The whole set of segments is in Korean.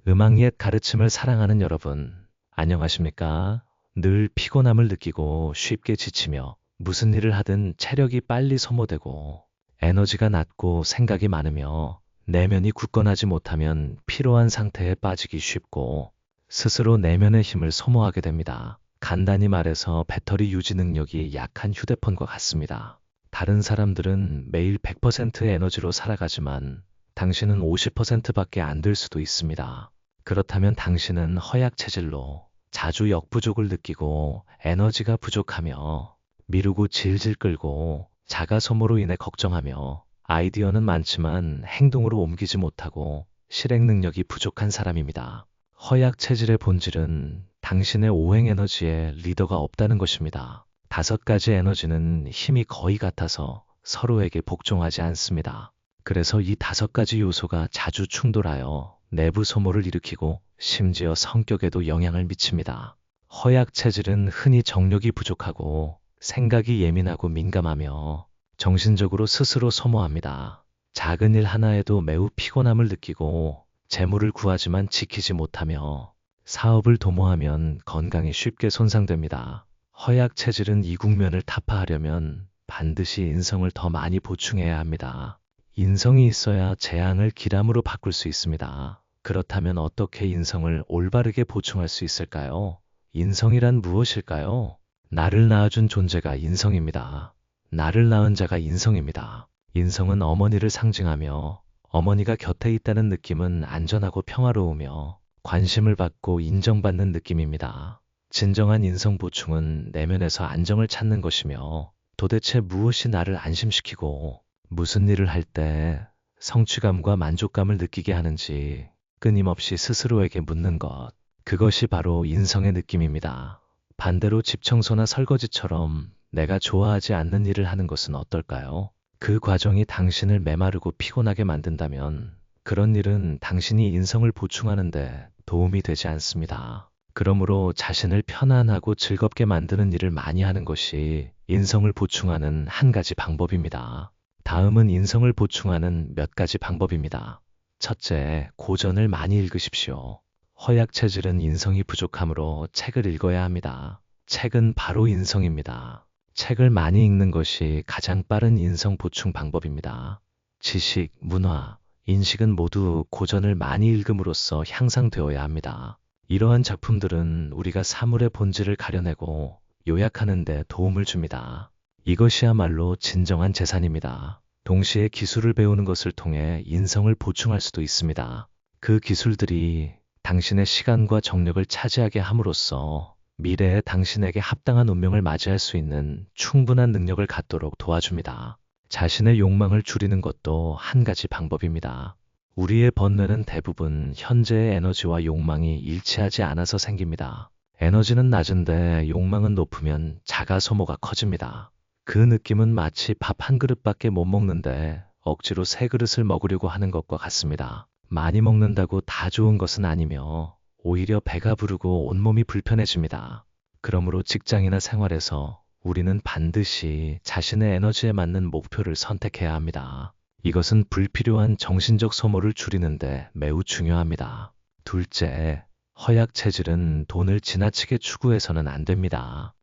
음악 옛 가르침을 사랑하는 여러분, 안녕하십니까? 늘 피곤함을 느끼고 쉽게 지치며 무슨 일을 하든 체력이 빨리 소모되고 에너지가 낮고 생각이 많으며 내면이 굳건하지 못하면 피로한 상태에 빠지기 쉽고 스스로 내면의 힘을 소모하게 됩니다. 간단히 말해서 배터리 유지 능력이 약한 휴대폰과 같습니다. 다른 사람들은 매일 100%의 에너지로 살아가지만 당신은 50%밖에 안 될 수도 있습니다. 그렇다면 당신은 허약 체질로 자주 역부족을 느끼고 에너지가 부족하며 미루고 질질 끌고 자가 소모로 인해 걱정하며 아이디어는 많지만 행동으로 옮기지 못하고 실행 능력이 부족한 사람입니다. 허약 체질의 본질은 당신의 오행 에너지에 리더가 없다는 것입니다. 5가지 에너지는 힘이 거의 같아서 서로에게 복종하지 않습니다. 그래서 이 5가지 요소가 자주 충돌하여 내부 소모를 일으키고 심지어 성격에도 영향을 미칩니다. 허약 체질은 흔히 정력이 부족하고 생각이 예민하고 민감하며 정신적으로 스스로 소모합니다. 작은 일 하나에도 매우 피곤함을 느끼고 재물을 구하지만 지키지 못하며 사업을 도모하면 건강이 쉽게 손상됩니다. 허약 체질은 이 국면을 타파하려면 반드시 인성을 더 많이 보충해야 합니다. 인성이 있어야 재앙을 기람으로 바꿀 수 있습니다. 그렇다면 어떻게 인성을 올바르게 보충할 수 있을까요? 인성이란 무엇일까요? 나를 낳아준 존재가 인성입니다. 나를 낳은 자가 인성입니다. 인성은 어머니를 상징하며 어머니가 곁에 있다는 느낌은 안전하고 평화로우며 관심을 받고 인정받는 느낌입니다. 진정한 인성 보충은 내면에서 안정을 찾는 것이며 도대체 무엇이 나를 안심시키고 무슨 일을 할 때 성취감과 만족감을 느끼게 하는지 끊임없이 스스로에게 묻는 것. 그것이 바로 인성의 느낌입니다. 반대로 집 청소나 설거지처럼 내가 좋아하지 않는 일을 하는 것은 어떨까요? 그 과정이 당신을 메마르고 피곤하게 만든다면 그런 일은 당신이 인성을 보충하는데 도움이 되지 않습니다. 그러므로 자신을 편안하고 즐겁게 만드는 일을 많이 하는 것이 인성을 보충하는 한 가지 방법입니다. 다음은 인성을 보충하는 몇 가지 방법입니다. 첫째, 고전을 많이 읽으십시오. 허약 체질은 인성이 부족하므로 책을 읽어야 합니다. 책은 바로 인성입니다. 책을 많이 읽는 것이 가장 빠른 인성 보충 방법입니다. 지식, 문화, 인식은 모두 고전을 많이 읽음으로써 향상되어야 합니다. 이러한 작품들은 우리가 사물의 본질을 가려내고 요약하는 데 도움을 줍니다. 이것이야말로 진정한 재산입니다. 동시에 기술을 배우는 것을 통해 인성을 보충할 수도 있습니다. 그 기술들이 당신의 시간과 정력을 차지하게 함으로써 미래에 당신에게 합당한 운명을 맞이할 수 있는 충분한 능력을 갖도록 도와줍니다. 자신의 욕망을 줄이는 것도 한 가지 방법입니다. 우리의 번뇌는 대부분 현재의 에너지와 욕망이 일치하지 않아서 생깁니다. 에너지는 낮은데 욕망은 높으면 자가 소모가 커집니다. 그 느낌은 마치 밥 한 그릇밖에 못 먹는데 억지로 3그릇을 먹으려고 하는 것과 같습니다. 많이 먹는다고 다 좋은 것은 아니며 오히려 배가 부르고 온몸이 불편해집니다. 그러므로 직장이나 생활에서 우리는 반드시 자신의 에너지에 맞는 목표를 선택해야 합니다. 이것은 불필요한 정신적 소모를 줄이는데 매우 중요합니다. 둘째, 허약 체질은 돈을 지나치게 추구해서는 안 됩니다.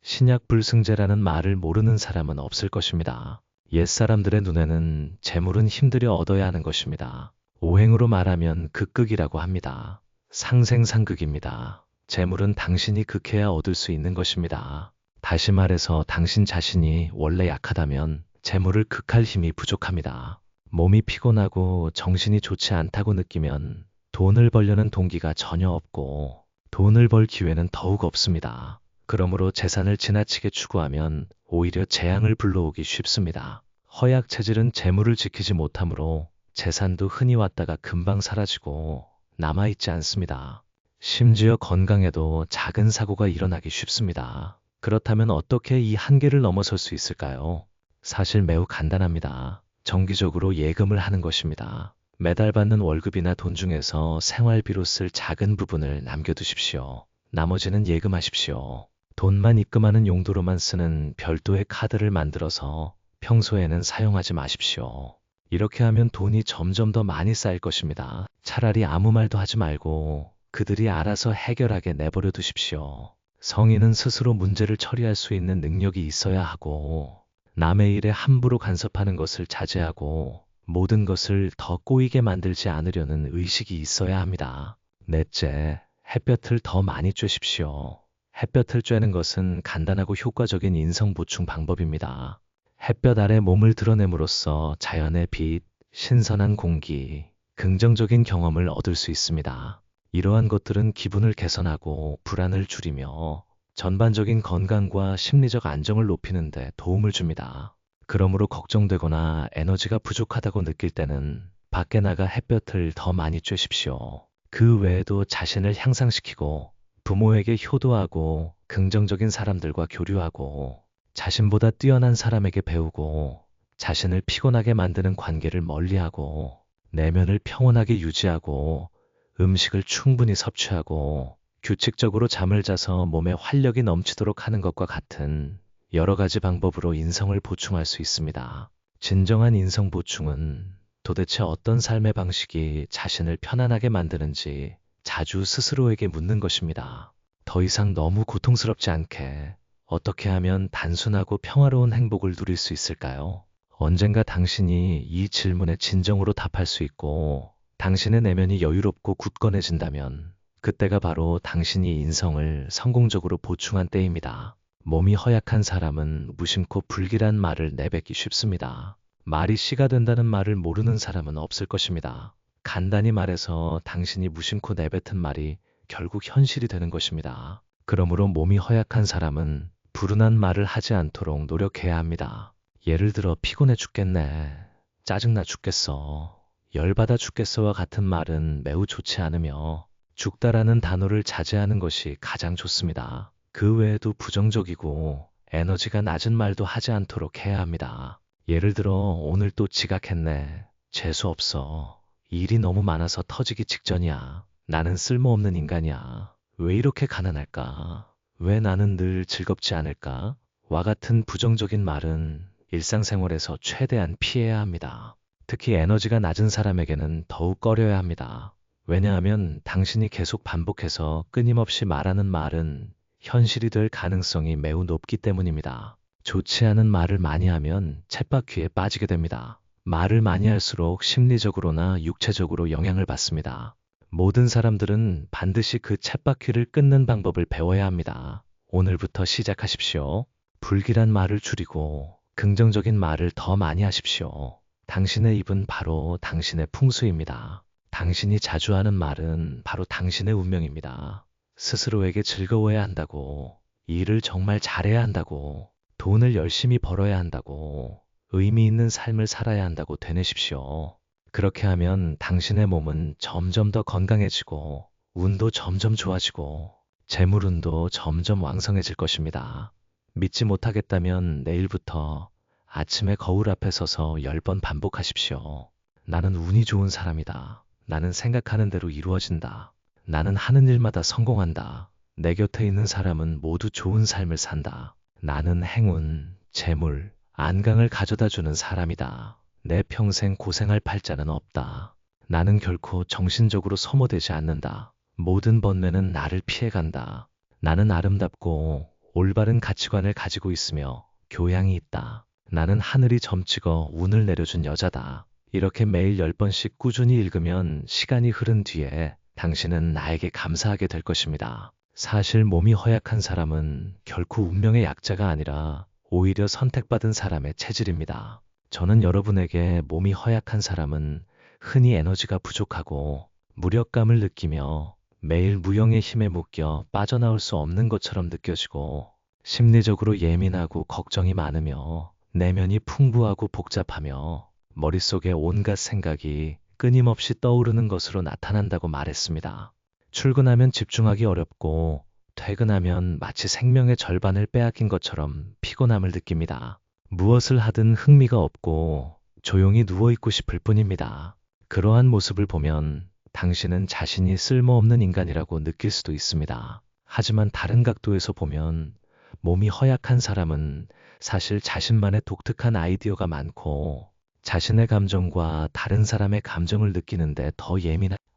신약불승제라는 말을 모르는 사람은 없을 것입니다. 옛사람들의 눈에는 재물은 힘들여 얻어야 하는 것입니다. 오행으로 말하면 극극이라고 합니다. 상생상극입니다. 재물은 당신이 극해야 얻을 수 있는 것입니다. 다시 말해서 당신 자신이 원래 약하다면 재물을 극할 힘이 부족합니다. 몸이 피곤하고 정신이 좋지 않다고 느끼면 돈을 벌려는 동기가 전혀 없고 돈을 벌 기회는 더욱 없습니다. 그러므로 재산을 지나치게 추구하면 오히려 재앙을 불러오기 쉽습니다. 허약 체질은 재물을 지키지 못하므로 재산도 흔히 왔다가 금방 사라지고 남아있지 않습니다. 심지어 건강에도 작은 사고가 일어나기 쉽습니다. 그렇다면 어떻게 이 한계를 넘어설 수 있을까요? 사실 매우 간단합니다. 정기적으로 예금을 하는 것입니다. 매달 받는 월급이나 돈 중에서 생활비로 쓸 작은 부분을 남겨두십시오. 나머지는 예금하십시오. 돈만 입금하는 용도로만 쓰는 별도의 카드를 만들어서 평소에는 사용하지 마십시오. 이렇게 하면 돈이 점점 더 많이 쌓일 것입니다. 차라리 아무 말도 하지 말고 그들이 알아서 해결하게 내버려 두십시오. 성인은 스스로 문제를 처리할 수 있는 능력이 있어야 하고, 남의 일에 함부로 간섭하는 것을 자제하고, 모든 것을 더 꼬이게 만들지 않으려는 의식이 있어야 합니다. 넷째, 햇볕을 더 많이 쬐십시오. 햇볕을 쬐는 것은 간단하고 효과적인 인성 보충 방법입니다. 햇볕 아래 몸을 드러냄으로써 자연의 빛, 신선한 공기, 긍정적인 경험을 얻을 수 있습니다. 이러한 것들은 기분을 개선하고 불안을 줄이며 전반적인 건강과 심리적 안정을 높이는 데 도움을 줍니다. 그러므로 걱정되거나 에너지가 부족하다고 느낄 때는 밖에 나가 햇볕을 더 많이 쬐십시오. 그 외에도 자신을 향상시키고 부모에게 효도하고 긍정적인 사람들과 교류하고 자신보다 뛰어난 사람에게 배우고 자신을 피곤하게 만드는 관계를 멀리하고 내면을 평온하게 유지하고 음식을 충분히 섭취하고 규칙적으로 잠을 자서 몸에 활력이 넘치도록 하는 것과 같은 여러 가지 방법으로 인성을 보충할 수 있습니다. 진정한 인성 보충은 도대체 어떤 삶의 방식이 자신을 편안하게 만드는지 자주 스스로에게 묻는 것입니다. 더 이상 너무 고통스럽지 않게 어떻게 하면 단순하고 평화로운 행복을 누릴 수 있을까요? 언젠가 당신이 이 질문에 진정으로 답할 수 있고 당신의 내면이 여유롭고 굳건해진다면 그때가 바로 당신이 인성을 성공적으로 보충한 때입니다. 몸이 허약한 사람은 무심코 불길한 말을 내뱉기 쉽습니다. 말이 씨가 된다는 말을 모르는 사람은 없을 것입니다. 간단히 말해서 당신이 무심코 내뱉은 말이 결국 현실이 되는 것입니다. 그러므로 몸이 허약한 사람은 불운한 말을 하지 않도록 노력해야 합니다. 예를 들어 피곤해 죽겠네, 짜증나 죽겠어, 열받아 죽겠어와 같은 말은 매우 좋지 않으며 죽다라는 단어를 자제하는 것이 가장 좋습니다. 그 외에도 부정적이고 에너지가 낮은 말도 하지 않도록 해야 합니다. 예를 들어 오늘 또 지각했네, 재수없어, 일이 너무 많아서 터지기 직전이야, 나는 쓸모없는 인간이야, 왜 이렇게 가난할까, 왜 나는 늘 즐겁지 않을까? 와 같은 부정적인 말은 일상생활에서 최대한 피해야 합니다. 특히 에너지가 낮은 사람에게는 더욱 꺼려야 합니다. 왜냐하면 당신이 계속 반복해서 끊임없이 말하는 말은 현실이 될 가능성이 매우 높기 때문입니다. 좋지 않은 말을 많이 하면 쳇바퀴에 빠지게 됩니다. 말을 많이 할수록 심리적으로나 육체적으로 영향을 받습니다. 모든 사람들은 반드시 그 쳇바퀴를 끊는 방법을 배워야 합니다. 오늘부터 시작하십시오. 불길한 말을 줄이고 긍정적인 말을 더 많이 하십시오. 당신의 입은 바로 당신의 풍수입니다. 당신이 자주 하는 말은 바로 당신의 운명입니다. 스스로에게 즐거워야 한다고, 일을 정말 잘해야 한다고, 돈을 열심히 벌어야 한다고, 의미 있는 삶을 살아야 한다고 되뇌십시오. 그렇게 하면 당신의 몸은 점점 더 건강해지고 운도 점점 좋아지고 재물운도 점점 왕성해질 것입니다. 믿지 못하겠다면 내일부터 아침에 거울 앞에 서서 10번 반복하십시오. 나는 운이 좋은 사람이다. 나는 생각하는 대로 이루어진다. 나는 하는 일마다 성공한다. 내 곁에 있는 사람은 모두 좋은 삶을 산다. 나는 행운, 재물, 안강을 가져다 주는 사람이다. 내 평생 고생할 팔자는 없다. 나는 결코 정신적으로 소모되지 않는다. 모든 번뇌는 나를 피해간다. 나는 아름답고 올바른 가치관을 가지고 있으며 교양이 있다. 나는 하늘이 점찍어 운을 내려준 여자다. 이렇게 매일 10번씩 꾸준히 읽으면 시간이 흐른 뒤에 당신은 나에게 감사하게 될 것입니다. 사실 몸이 허약한 사람은 결코 운명의 약자가 아니라 오히려 선택받은 사람의 체질입니다. 저는 여러분에게 몸이 허약한 사람은 흔히 에너지가 부족하고 무력감을 느끼며 매일 무형의 힘에 묶여 빠져나올 수 없는 것처럼 느껴지고 심리적으로 예민하고 걱정이 많으며 내면이 풍부하고 복잡하며 머릿속에 온갖 생각이 끊임없이 떠오르는 것으로 나타난다고 말했습니다. 출근하면 집중하기 어렵고 퇴근하면 마치 생명의 절반을 빼앗긴 것처럼 피곤함을 느낍니다. 무엇을 하든 흥미가 없고 조용히 누워있고 싶을 뿐입니다. 그러한 모습을 보면 당신은 자신이 쓸모없는 인간이라고 느낄 수도 있습니다. 하지만 다른 각도에서 보면 몸이 허약한 사람은 사실 자신만의 독특한 아이디어가 많고 자신의 감정과 다른 사람의 감정을 느끼는데 더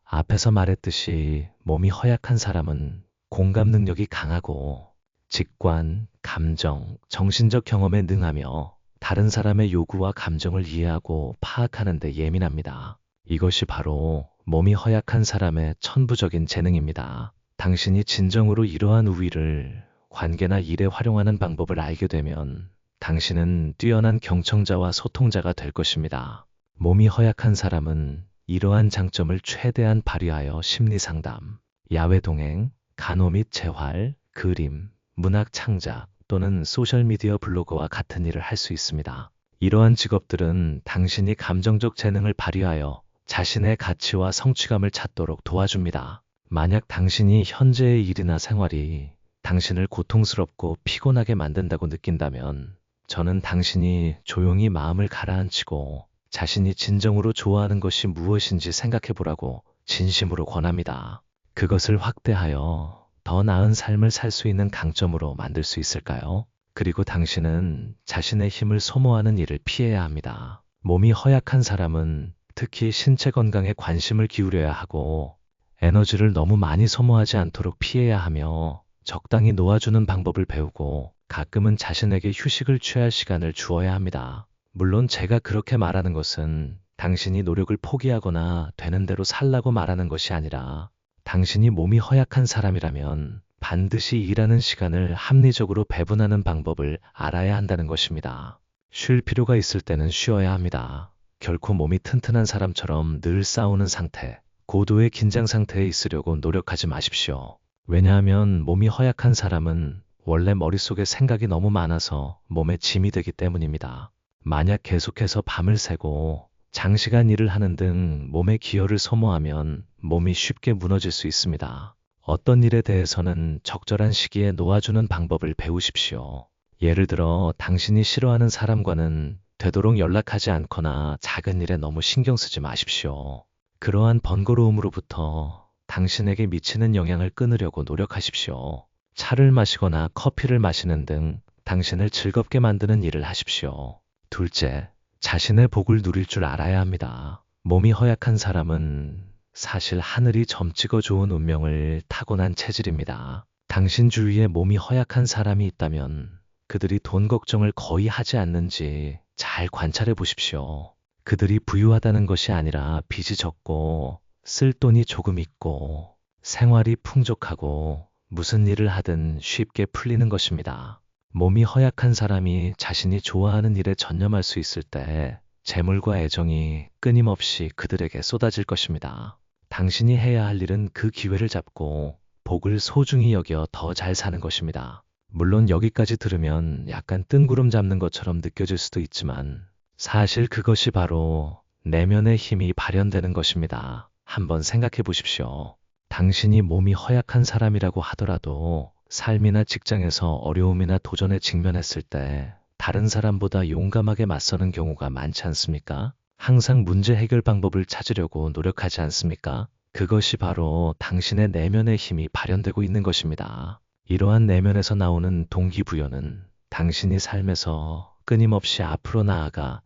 앞에서 말했듯이 몸이 허약한 사람은 공감 능력이 강하고 직관, 감정, 정신적 경험에 능하며 다른 사람의 요구와 감정을 이해하고 파악하는 데 예민합니다. 이것이 바로 몸이 허약한 사람의 천부적인 재능입니다. 당신이 진정으로 이러한 우위를 관계나 일에 활용하는 방법을 알게 되면 당신은 뛰어난 경청자와 소통자가 될 것입니다. 몸이 허약한 사람은 이러한 장점을 최대한 발휘하여 심리상담, 야외 동행, 간호 및 재활, 그림, 문학 창작 또는 소셜미디어 블로거와 같은 일을 할 수 있습니다. 이러한 직업들은 당신이 감정적 재능을 발휘하여 자신의 가치와 성취감을 찾도록 도와줍니다. 만약 당신이 현재의 일이나 생활이 당신을 고통스럽고 피곤하게 만든다고 느낀다면 저는 당신이 조용히 마음을 가라앉히고 자신이 진정으로 좋아하는 것이 무엇인지 생각해 보라고 진심으로 권합니다. 그것을 확대하여 더 나은 삶을 살 수 있는 강점으로 만들 수 있을까요? 그리고 당신은 자신의 힘을 소모하는 일을 피해야 합니다. 몸이 허약한 사람은 특히 신체 건강에 관심을 기울여야 하고 에너지를 너무 많이 소모하지 않도록 피해야 하며 적당히 놓아주는 방법을 배우고 가끔은 자신에게 휴식을 취할 시간을 주어야 합니다. 물론 제가 그렇게 말하는 것은 당신이 노력을 포기하거나 되는 대로 살라고 말하는 것이 아니라 당신이 몸이 허약한 사람이라면 반드시 일하는 시간을 합리적으로 배분하는 방법을 알아야 한다는 것입니다. 쉴 필요가 있을 때는 쉬어야 합니다. 결코 몸이 튼튼한 사람처럼 늘 싸우는 상태, 고도의 긴장 상태에 있으려고 노력하지 마십시오. 왜냐하면 몸이 허약한 사람은 원래 머릿속에 생각이 너무 많아서 몸에 짐이 되기 때문입니다. 만약 계속해서 밤을 새고 장시간 일을 하는 등 몸의 기여를 소모하면 몸이 쉽게 무너질 수 있습니다. 어떤 일에 대해서는 적절한 시기에 놓아주는 방법을 배우십시오. 예를 들어 당신이 싫어하는 사람과는 되도록 연락하지 않거나 작은 일에 너무 신경 쓰지 마십시오. 그러한 번거로움으로부터 당신에게 미치는 영향을 끊으려고 노력하십시오. 차를 마시거나 커피를 마시는 등 당신을 즐겁게 만드는 일을 하십시오. 둘째, 자신의 복을 누릴 줄 알아야 합니다. 몸이 허약한 사람은 사실 하늘이 점찍어 좋은 운명을 타고난 체질입니다. 당신 주위에 몸이 허약한 사람이 있다면 그들이 돈 걱정을 거의 하지 않는지 잘 관찰해 보십시오. 그들이 부유하다는 것이 아니라 빚이 적고 쓸 돈이 조금 있고 생활이 풍족하고 무슨 일을 하든 쉽게 풀리는 것입니다. 몸이 허약한 사람이 자신이 좋아하는 일에 전념할 수 있을 때 재물과 애정이 끊임없이 그들에게 쏟아질 것입니다. 당신이 해야 할 일은 그 기회를 잡고 복을 소중히 여겨 더 잘 사는 것입니다. 물론 여기까지 들으면 약간 뜬구름 잡는 것처럼 느껴질 수도 있지만 사실 그것이 바로 내면의 힘이 발현되는 것입니다. 한번 생각해 보십시오. 당신이 몸이 허약한 사람이라고 하더라도 삶이나 직장에서 어려움이나 도전에 직면했을 때 다른 사람보다 용감하게 맞서는 경우가 많지 않습니까? 항상 문제 해결 방법을 찾으려고 노력하지 않습니까? 그것이 바로 당신의 내면의 힘이 발현되고 있는 것입니다. 이러한 내면에서 나오는 동기부여는 당신이 삶에서 끊임없이 앞으로 나아가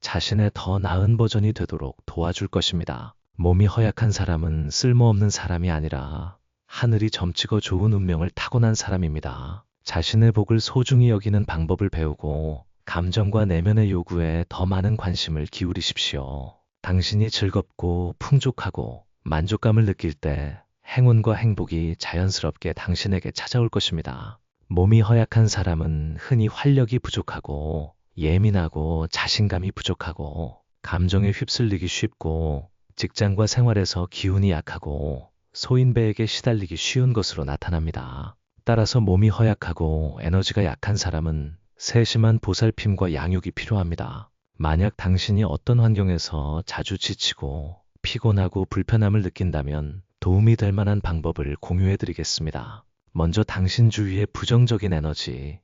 자신의 더 나은 버전이 되도록 도와줄 것입니다. 몸이 허약한 사람은 쓸모없는 사람이 아니라 하늘이 점찍어 좋은 운명을 타고난 사람입니다. 자신의 복을 소중히 여기는 방법을 배우고 감정과 내면의 요구에 더 많은 관심을 기울이십시오. 당신이 즐겁고 풍족하고 만족감을 느낄 때 행운과 행복이 자연스럽게 당신에게 찾아올 것입니다. 몸이 허약한 사람은 흔히 활력이 부족하고 예민하고 자신감이 부족하고 감정에 휩쓸리기 쉽고 직장과 생활에서 기운이 약하고 소인배에게 시달리기 쉬운 것으로 나타납니다. 따라서 몸이 허약하고 에너지가 약한 사람은 세심한 보살핌과 양육이 필요합니다. 만약 당신이 어떤 환경에서 자주 지치고 피곤하고 불편함을 느낀다면 도움이 될 만한 방법을 공유해 드리겠습니다. 먼저 당신 주위의 부정적인 에너지,